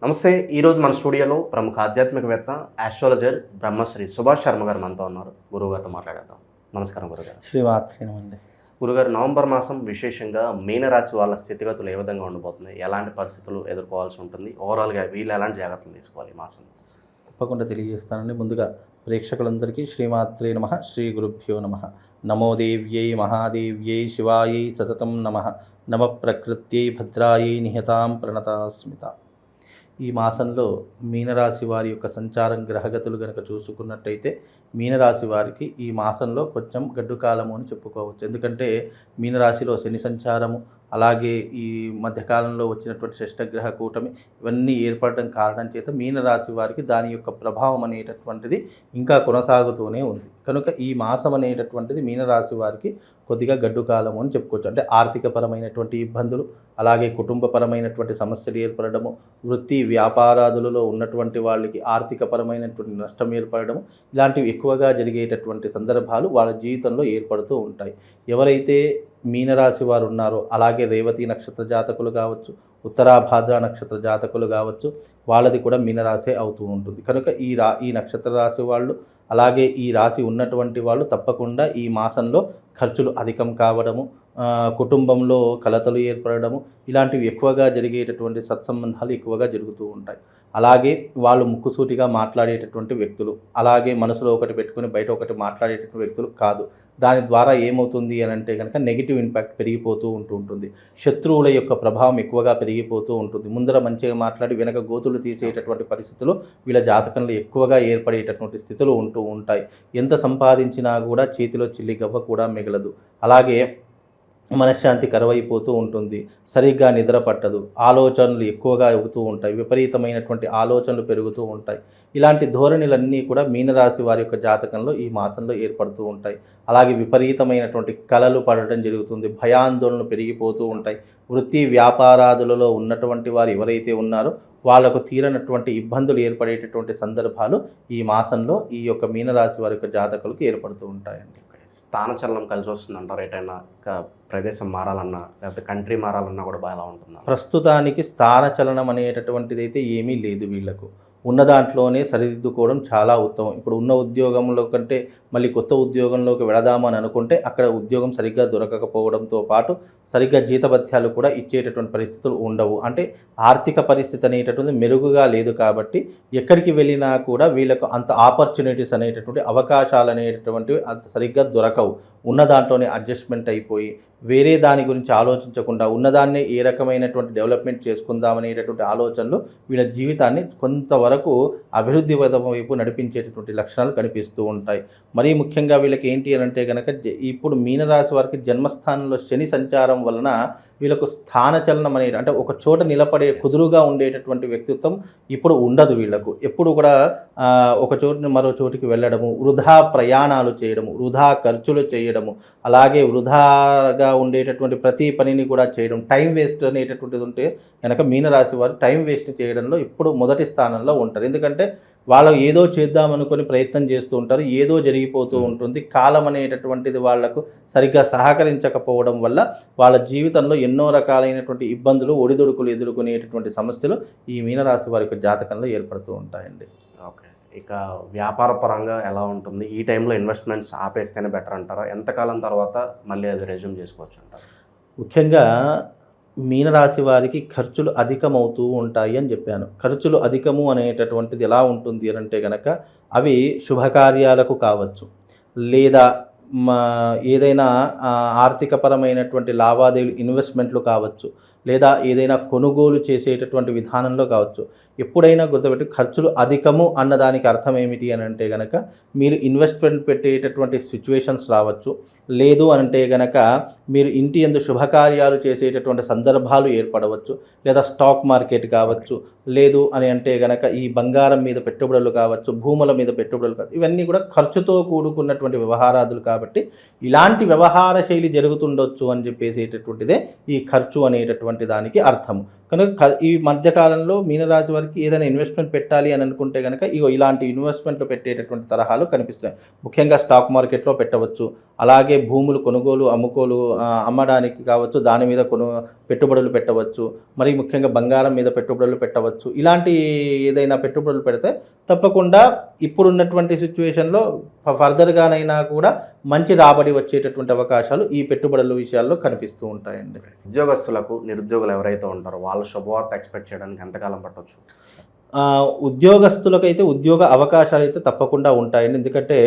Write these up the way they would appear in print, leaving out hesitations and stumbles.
నమస్తే. ఈరోజు మన స్టూడియోలో ప్రముఖ ఆధ్యాత్మికవేత్త ఆస్ట్రాలజర్ బ్రహ్మశ్రీ సుభాష్ శర్మ గారు మనతో ఉన్నారు. గురువుగారితో మాట్లాడేద్దాం. నమస్కారం గురుగారు. శ్రీమాత్రేనండి. గురుగారు, నవంబర్ మాసం విశేషంగా మీనరాశి వాళ్ళ స్థితిగతులు ఏ విధంగా ఉండబోతున్నాయి, ఎలాంటి పరిస్థితులు ఎదుర్కోవాల్సి ఉంటుంది, ఓవరాల్గా వీళ్ళు ఎలాంటి జాగ్రత్తలు తీసుకోవాలి ఈ మాసం? తప్పకుండా తెలియజేస్తానండి. ముందుగా ప్రేక్షకులందరికీ శ్రీమాత్రే నమః, శ్రీ గురుభ్యో నమః. నమో దేవ్యై మహాదేవ్యై శివాయై సతతం నమః. నమ ప్రకృత్యై భద్రాయై నిహతాం ప్రణతాస్మిత. ఈ మాసంలో మీనరాశి వారి యొక్క సంచారం గ్రహగతులు కనుక చూసుకున్నట్టయితే మీనరాశి వారికి ఈ మాసంలో కొంచెం గడ్డు కాలము అని చెప్పుకోవచ్చు. ఎందుకంటే మీనరాశిలో శని సంచారము, అలాగే ఈ మధ్యకాలంలో వచ్చినటువంటి షష్టగ్రహ కూటమి ఇవన్నీ ఏర్పడడం కారణం చేత మీనరాశి వారికి దాని యొక్క ప్రభావం అనేటటువంటిది ఇంకా కొనసాగుతూనే ఉంది. కనుక ఈ మాసం అనేటటువంటిది మీనరాశి వారికి కొద్దిగా గడ్డు కాలము అని చెప్పుకోవచ్చు. అంటే ఆర్థికపరమైనటువంటి ఇబ్బందులు, అలాగే కుటుంబపరమైనటువంటి సమస్యలు ఏర్పడము, వృత్తి వ్యాపారాదులలో ఉన్నటువంటి వాళ్ళకి ఆర్థికపరమైనటువంటి నష్టం ఏర్పడము, ఇలాంటివి ఎక్కువగా జరిగేటటువంటి సందర్భాలు వాళ్ళ జీవితంలో ఏర్పడుతూ ఉంటాయి. ఎవరైతే మీనరాశి వారు ఉన్నారో, అలాగే రేవతి నక్షత్ర జాతకులు కావచ్చు, ఉత్తరాభాద్ర నక్షత్ర జాతకులు కావచ్చు, వాళ్ళది కూడా మీనరాశి అవుతూ ఉంటుంది. కనుక ఈ నక్షత్ర రాశి వాళ్ళు, అలాగే ఈ రాశి ఉన్నటువంటి వాళ్ళు తప్పకుండా ఈ మాసంలో ఖర్చులు అధికం కావడము, కుటుంబంలో కలతలు ఏర్పడము, ఇలాంటివి ఎక్కువగా జరిగేటటువంటి సత్సంబంధాలు ఎక్కువగా జరుగుతూ ఉంటాయి. అలాగే వాళ్ళు ముక్కుసూటిగా మాట్లాడేటటువంటి వ్యక్తులు, అలాగే మనసులో ఒకటి పెట్టుకుని బయట ఒకటి మాట్లాడేటటువంటి వ్యక్తులు కాదు. దాని ద్వారా ఏమవుతుంది అని అంటే కనుక నెగిటివ్ ఇంపాక్ట్ పెరిగిపోతూ ఉంటుంది. శత్రువుల యొక్క ప్రభావం ఎక్కువగా పెరిగిపోతూ ఉంటుంది. ముందర మంచిగా మాట్లాడి వెనక గోతులు తీసేటటువంటి పరిస్థితులు వీళ్ళ జాతకంలో ఎక్కువగా ఏర్పడేటటువంటి స్థితులు ఉంటూ ఉంటాయి. ఎంత సంపాదించినా కూడా చేతిలో చిల్లి గవ్వ కూడా మిగలదు. అలాగే మనశ్శాంతి కరువైపోతూ ఉంటుంది. సరిగ్గా నిద్ర పట్టదు. ఆలోచనలు ఎక్కువగా అవుతూ ఉంటాయి. విపరీతమైనటువంటి ఆలోచనలు పెరుగుతూ ఉంటాయి. ఇలాంటి ధోరణులన్నీ కూడా మీనరాశి వారి యొక్క జాతకంలో ఈ మాసంలో ఏర్పడుతూ ఉంటాయి. అలాగే విపరీతమైనటువంటి కలలు పడటం జరుగుతుంది. భయాందోళనలు పెరిగిపోతూ ఉంటాయి. వృత్తి వ్యాపారాదులలో ఉన్నటువంటి వారు ఎవరైతే ఉన్నారో వాళ్లకు తీరనటువంటి ఇబ్బందులు ఏర్పడేటటువంటి సందర్భాలు ఈ మాసంలో ఈ యొక్క మీనరాశి వారి యొక్క జాతకులకు ఏర్పడుతూ ఉంటాయండి. స్థానచలనం కలిసి వస్తుంది అంటారు. ఎటైనా ప్రదేశం మారాలన్నా, లేకపోతే కంట్రీ మారాలన్నా కూడా బాగా ఉంటుంది. ప్రస్తుతానికి స్థానచలనం అనేటటువంటిది అయితే ఏమీ లేదు. వీళ్లకు ఉన్న దాంట్లోనే సరిదిద్దుకోవడం చాలా ఉత్తమం. ఇప్పుడు ఉన్న ఉద్యోగంలో కంటే మళ్ళీ కొత్త ఉద్యోగంలోకి వెళదామని అనుకుంటే అక్కడ ఉద్యోగం సరిగ్గా దొరకకపోవడంతో పాటు సరిగ్గా జీతభత్యాలు కూడా ఇచ్చేటటువంటి పరిస్థితులు ఉండవు. అంటే ఆర్థిక పరిస్థితి అనేటటువంటి మెరుగుగా లేదు. కాబట్టి ఎక్కడికి వెళ్ళినా కూడా వీళ్ళకు అంత ఆపర్చునిటీస్ అనేటటువంటి అవకాశాలు అనేటటువంటివి అంత సరిగ్గా దొరకవు. ఉన్న దాంట్లోనే అడ్జస్ట్మెంట్ అయిపోయి వేరే దాని గురించి ఆలోచించకుండా ఉన్నదాన్నే ఏ రకమైనటువంటి డెవలప్మెంట్ చేసుకుందామనేటటువంటి ఆలోచనలు వీళ్ళ జీవితాన్ని కొంతవరకు అభివృద్ధి వైపు నడిపించేటటువంటి లక్షణాలు కనిపిస్తూ ఉంటాయి. మరీ ముఖ్యంగా వీళ్ళకి ఏంటి అని అంటే కనుక ఇప్పుడు మీనరాశి వారికి జన్మస్థానంలో శని సంచారం వలన వీళ్ళకు స్థానచలనం అనేది, అంటే ఒక చోట నిలబడే కుదురుగా ఉండేటటువంటి వ్యక్తిత్వం ఇప్పుడు ఉండదు. వీళ్ళకు ఎప్పుడు కూడా ఒక చోటుని మరో చోటికి వెళ్ళడము, వృధా ప్రయాణాలు చేయడము, వృధా ఖర్చులు చేయడము, అలాగే వృధాగా ఉండేటటువంటి ప్రతి పనిని కూడా చేయడం, టైం వేస్ట్ అనేటటువంటిది ఉంటే కనుక మీనరాశి వారు టైం వేస్ట్ చేయడంలో ఇప్పుడు మొదటి స్థానంలో ఉంటారు. ఎందుకంటే వాళ్ళు ఏదో చేద్దామనుకొని ప్రయత్నం చేస్తూ ఉంటారు, ఏదో జరిగిపోతూ ఉంటుంది. కాలం అనేటటువంటిది వాళ్లకు సరిగ్గా సహకరించకపోవడం వల్ల వాళ్ళ జీవితంలో ఎన్నో రకాలైనటువంటి ఇబ్బందులు, ఒడిదుడుకులు ఎదుర్కొనేటటువంటి సమస్యలు ఈ మీనరాశి వారి యొక్క జాతకంలో ఏర్పడుతూ ఉంటాయండి. ఓకే. ఇక వ్యాపార పరంగా ఎలా ఉంటుంది? ఈ టైంలో ఇన్వెస్ట్మెంట్స్ ఆపేస్తేనే బెటర్ అంటారా? ఎంతకాలం తర్వాత మళ్ళీ అది రెజ్యూమ్ చేసుకోవచ్చు అంటారు? ముఖ్యంగా మీనరాశి వారికి ఖర్చులు అధికమవుతూ ఉంటాయి అని చెప్పాను. ఖర్చులు అధికము అనేటటువంటిది ఎలా ఉంటుంది అని అంటే కనుక అవి శుభకార్యాలకు కావచ్చు, లేదా ఏదైనా ఆర్థికపరమైనటువంటి లావాదేవీలు ఇన్వెస్ట్మెంట్లు కావచ్చు, లేదా ఏదైనా కొనుగోలు చేసేటటువంటి విధానంలో కావచ్చు. ఎప్పుడైనా గుర్తుపెట్టి ఖర్చులు అధికము అన్నదానికి అర్థం ఏమిటి అని అంటే కనుక మీరు ఇన్వెస్ట్మెంట్ పెట్టేటటువంటి సిచ్యువేషన్స్ రావచ్చు, లేదు అంటే కనుక మీరు ఇంటి యందు శుభకార్యాలు చేసేటటువంటి సందర్భాలు ఏర్పడవచ్చు, లేదా స్టాక్ మార్కెట్ కావచ్చు, లేదు అని అంటే కనుక ఈ బంగారం మీద పెట్టుబడులు కావచ్చు, భూముల మీద పెట్టుబడులు కావచ్చు. ఇవన్నీ కూడా ఖర్చుతో కూడుకున్నటువంటి వ్యవహారాదులు కాబట్టి ఇలాంటి వ్యవహార శైలి జరుగుతుండొచ్చు అని చెప్పేసేటటువంటిదే ఈ ఖర్చు అనేటటువంటి దానికి అర్థము. కనుక ఈ మధ్యకాలంలో మీనరాశి వారికి ఏదైనా ఇన్వెస్ట్మెంట్ పెట్టాలి అని అనుకుంటే కనుక ఇలాంటి ఇన్వెస్ట్మెంట్లు పెట్టేటటువంటి తరహాలు కనిపిస్తాయి. ముఖ్యంగా స్టాక్ మార్కెట్లో పెట్టవచ్చు, అలాగే భూములు కొనుగోలు అమ్మడానికి కావచ్చు, దాని మీద పెట్టుబడులు పెట్టవచ్చు, మరి ముఖ్యంగా బంగారం మీద పెట్టుబడులు పెట్టవచ్చు. ఇలాంటి ఏదైనా పెట్టుబడులు పెడితే తప్పకుండా ఇప్పుడున్నటువంటి సిచ్యువేషన్లో ఫర్దర్గానైనా కూడా మంచి రాబడి వచ్చేటటువంటి అవకాశాలు ఈ పెట్టుబడుల విషయాల్లో కనిపిస్తూ ఉంటాయండి. ఉద్యోగస్తులకు, నిరుద్యోగులు ఎవరైతే ఉంటారో వాళ్ళ శుభవార్త ఎక్స్పెక్ట్ చేయడానికి ఎంతకాలం పట్టవచ్చు? ఉద్యోగస్తులకైతే ఉద్యోగ అవకాశాలు అయితే తప్పకుండా ఉంటాయండి. ఎందుకంటే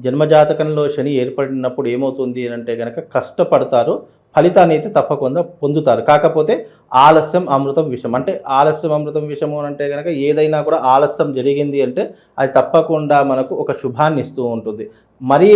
జన్మజాతకంలో శని ఏర్పడినప్పుడు ఏమవుతుంది అంటే కనుక కష్టపడతారు, ఫలితాన్ని అయితే తప్పకుండా పొందుతారు. కాకపోతే ఆలస్యం అమృతం విషం, అంటే ఆలస్యం అమృతం విషము అంటే కనుక ఏదైనా కూడా ఆలస్యం జరిగింది అంటే అది తప్పకుండా మనకు ఒక శుభాన్ని ఇస్తూ ఉంటుంది. మరీ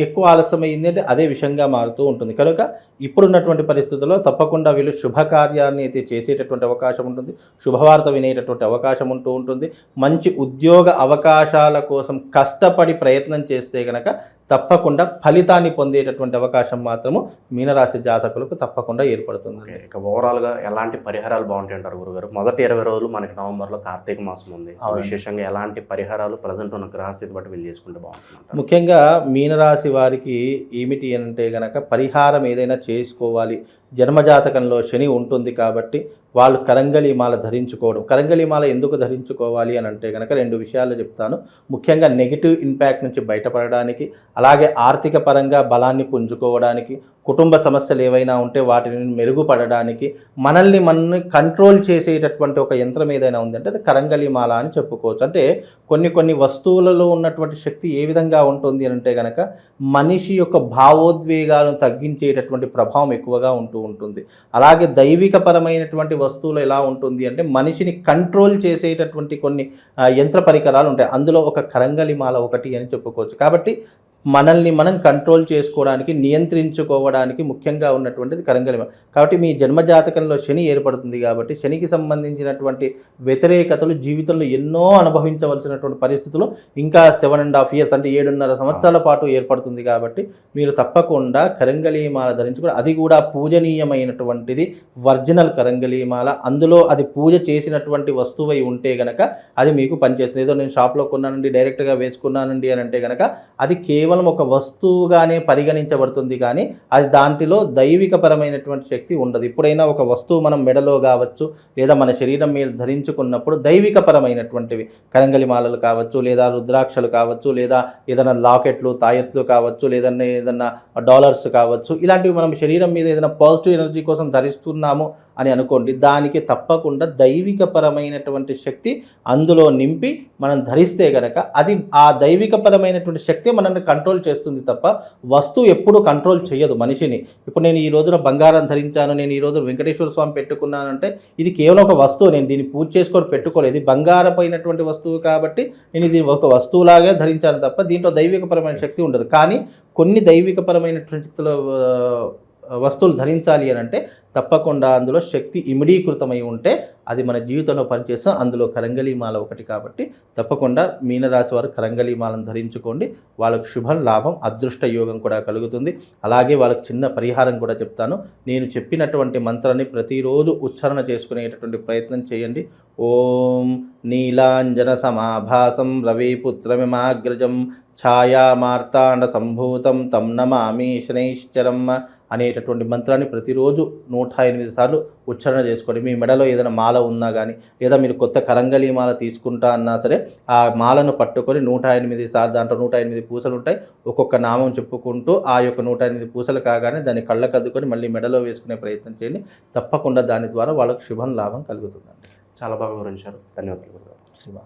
ఎక్కువ ఆలస్యం అయింది అంటే అదే విషయంగా మారుతూ ఉంటుంది. కనుక ఇప్పుడున్నటువంటి పరిస్థితుల్లో తప్పకుండా వీళ్ళు శుభకార్యాన్ని అయితే చేసేటటువంటి అవకాశం ఉంటుంది, శుభవార్త వినేటటువంటి అవకాశం ఉంటూ ఉంటుంది. మంచి ఉద్యోగ అవకాశాల కోసం కష్టపడి ప్రయత్నం చేస్తే కనుక తప్పకుండా ఫలితాన్ని పొందేటటువంటి అవకాశం మాత్రము మీనరాశి జాతకులకు తప్పకుండా ఏర్పడుతుంది. ఇక ఓవరాల్గా ఎలాంటి పరిహారాలు బాగుంటాయి అంటారు గురుగారు? మొదటి 20 రోజులు మనకి నవంబర్లో కార్తీక మాసం ఉంది. విశేషంగా ఎలాంటి పరిహారాలు ప్రజెంట్ ఉన్న గ్రహస్థితి బట్టి వీళ్ళు చేసుకుంటే బాగుంటుంది? ముఖ్యంగా మీనరాశి వారికి ఏమిటి అంటే గనక పరిహారం ఏదైనా చేసుకోవాలి. జన్మజాతకంలో శని ఉంటుంది కాబట్టి వాళ్ళు కరంగలి మాల ధరించుకోవడం. కరంగలి మాల ఎందుకు ధరించుకోవాలి అని అంటే కనుక 2 విషయాలు చెప్తాను. ముఖ్యంగా నెగిటివ్ ఇంపాక్ట్ నుంచి బయటపడడానికి, అలాగే ఆర్థిక పరంగా బలాన్ని పుంజుకోవడానికి, కుటుంబ సమస్యలు ఏవైనా ఉంటే వాటిని మెరుగుపడడానికి, మనల్ని కంట్రోల్ చేసేటటువంటి ఒక యంత్రం ఏదైనా ఉందంటే అది కరంగలి మాల అని చెప్పుకోవచ్చు. అంటే కొన్ని వస్తువులలో ఉన్నటువంటి శక్తి ఏ విధంగా ఉంటుంది అంటే కనుక మనిషి యొక్క భావోద్వేగాలను తగ్గించేటటువంటి ప్రభావం ఎక్కువగా ఉంటుంది. అలాగే దైవికపరమైనటువంటి వస్తువులు ఎలా ఉంటుంది అంటే మనిషిని కంట్రోల్ చేసేటటువంటి కొన్ని యంత్ర పరికరాలు ఉంటాయి. అందులో ఒక కరంగలి మాల ఒకటి అని చెప్పుకోవచ్చు. కాబట్టి మనల్ని మనం కంట్రోల్ చేసుకోవడానికి, నియంత్రించుకోవడానికి ముఖ్యంగా ఉన్నటువంటిది కరంగలి మాల. కాబట్టి మీ జన్మజాతకంలో శని ఏర్పడుతుంది కాబట్టి శనికి సంబంధించినటువంటి వ్యతిరేకతలు జీవితంలో ఎన్నో అనుభవించవలసినటువంటి పరిస్థితులు ఇంకా 7.5 years అంటే 7.5 సంవత్సరాల పాటు ఏర్పడుతుంది. కాబట్టి మీరు తప్పకుండా కరంగలి మాల ధరించుకుని, అది కూడా పూజనీయమైనటువంటిది ఒరిజినల్ కరంగలి మాల, అందులో అది పూజ చేసినటువంటి వస్తువై ఉంటే గనక అది మీకు పనిచేస్తుంది. ఏదో నేను షాప్లో కొన్నానండి, డైరెక్ట్గా వేసుకున్నానండి అని అంటే కనుక అది కేవలం ఒక వస్తువుగానే పరిగణించబడుతుంది, కానీ అది దాంట్లో దైవికపరమైనటువంటి శక్తి ఉండదు. ఇప్పుడైనా ఒక వస్తువు మనం మెడలో కావచ్చు లేదా మన శరీరం మీద ధరించుకున్నప్పుడు దైవికపరమైనటువంటివి కరంగలి మాలలు కావచ్చు, లేదా రుద్రాక్షలు కావచ్చు, లేదా ఏదైనా లాకెట్లు, తాయెత్తులు కావచ్చు, లేదన్నా ఏదన్నా డాలర్స్ కావచ్చు, ఇలాంటివి మనం శరీరం మీద ఏదైనా పాజిటివ్ ఎనర్జీ కోసం ధరిస్తున్నాము అని అనుకోండి, దానికి తప్పకుండా దైవికపరమైనటువంటి శక్తి అందులో నింపి మనం ధరిస్తే గనక అది ఆ దైవికపరమైనటువంటి శక్తి మనల్ని కంట్రోల్ చేస్తుంది తప్ప వస్తువు ఎప్పుడూ కంట్రోల్ చేయదు మనిషిని. ఇప్పుడు నేను ఈ రోజున బంగారం ధరించాను, నేను ఈ రోజు వెంకటేశ్వర స్వామి పెట్టుకున్నానంటే ఇది కేవలం ఒక వస్తువు, నేను దీన్ని పూజ చేసుకొని పెట్టుకోలేదు. ఇది బంగారపైనటువంటి వస్తువు కాబట్టి నేను ఇది ఒక వస్తువులాగే ధరించాను తప్ప దీంట్లో దైవికపరమైన శక్తి ఉండదు. కానీ కొన్ని దైవికపరమైనటువంటి వస్తువులు ధరించాలి అని అంటే తప్పకుండా అందులో శక్తి ఇమిడీకృతమై ఉంటే అది మన జీవితంలో పనిచేస్తాం. అందులో కరంగలి మాల ఒకటి కాబట్టి తప్పకుండా మీనరాశి వారు కరంగలి మాలను ధరించుకోండి. వాళ్ళకు శుభం, లాభం, అదృష్ట యోగం కూడా కలుగుతుంది. అలాగే వాళ్ళకు చిన్న పరిహారం కూడా చెప్తాను. నేను చెప్పినటువంటి మంత్రాన్ని ప్రతిరోజు ఉచ్చారణ చేసుకునేటటువంటి ప్రయత్నం చేయండి. ఓం నీలాంజన సమాభాసం రవిపుత్రమిమాగ్రజం ఛాయా మార్తాండ సంభూతం తం నమామి శనైశ్చరం అనేటటువంటి మంత్రాన్ని ప్రతిరోజు 108 సార్లు ఉచ్చారణ చేసుకోండి. మీ మెడలో ఏదైనా మాల ఉన్నా కానీ, లేదా మీరు కొత్త కరంగలి మాల తీసుకుంటా అన్నా సరే ఆ మాలను పట్టుకొని 108 సార్లు, దాంట్లో 108 పూసలు ఉంటాయి, ఒక్కొక్క నామం చెప్పుకుంటూ ఆ యొక్క 108 పూసలు కాగానే దాన్ని కళ్ళకద్దుకొని మళ్ళీ మెడలో వేసుకునే ప్రయత్నం చేయండి. తప్పకుండా దాని ద్వారా వాళ్ళకు శుభం, లాభం కలుగుతుందండి. చాలా బాగా వివరించారు. ధన్యవాదాలు. శుభ